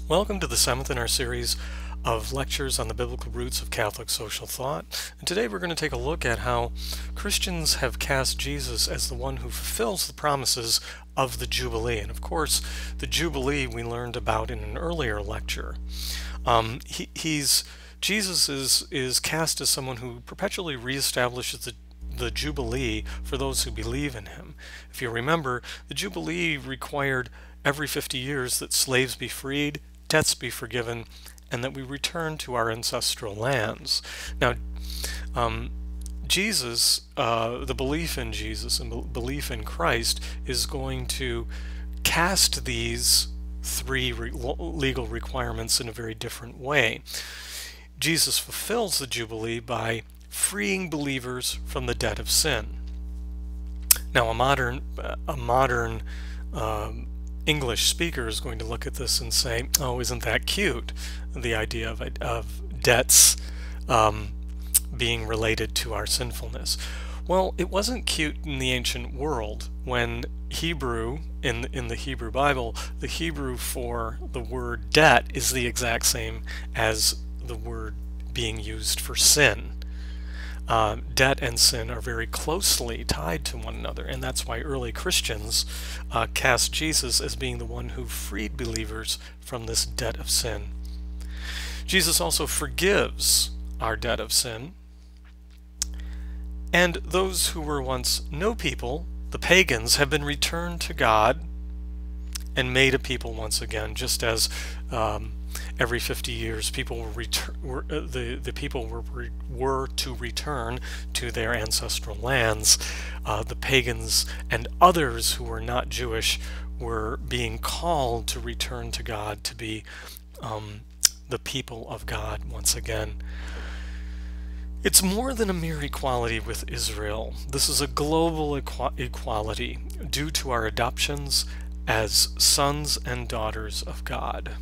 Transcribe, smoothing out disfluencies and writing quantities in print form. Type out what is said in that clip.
Welcome to the seventh in our series of lectures on the biblical roots of Catholic social thought. And today we're going to take a look at how Christians have cast Jesus as the one who fulfills the promises of the Jubilee. And of course, the Jubilee we learned about in an earlier lecture. Jesus is cast as someone who perpetually reestablishes the Jubilee for those who believe in him. If you remember, the Jubilee required every 50 years that slaves be freed, debts be forgiven, and that we return to our ancestral lands. Now, Jesus, the belief in Jesus and belief in Christ is going to cast these three legal requirements in a very different way. Jesus fulfills the Jubilee by freeing believers from the debt of sin. Now, a modern English speaker is going to look at this and say, "Oh, isn't that cute?" The idea of debts being related to our sinfulness. Well, it wasn't cute in the ancient world when Hebrew, in the Hebrew Bible, the Hebrew for the word debt is the exact same as the word being used for sin. Debt and sin are very closely tied to one another, and that's why early Christians cast Jesus as being the one who freed believers from this debt of sin. Jesus also forgives our debt of sin, and those who were once no people, the pagans, have been returned to God and made a people once again, just as every 50 years people the people were to return to their ancestral lands. The pagans and others who were not Jewish were being called to return to God, to be the people of God once again. It's more than a mere equality with Israel. This is a global equality due to our adoptions as sons and daughters of God.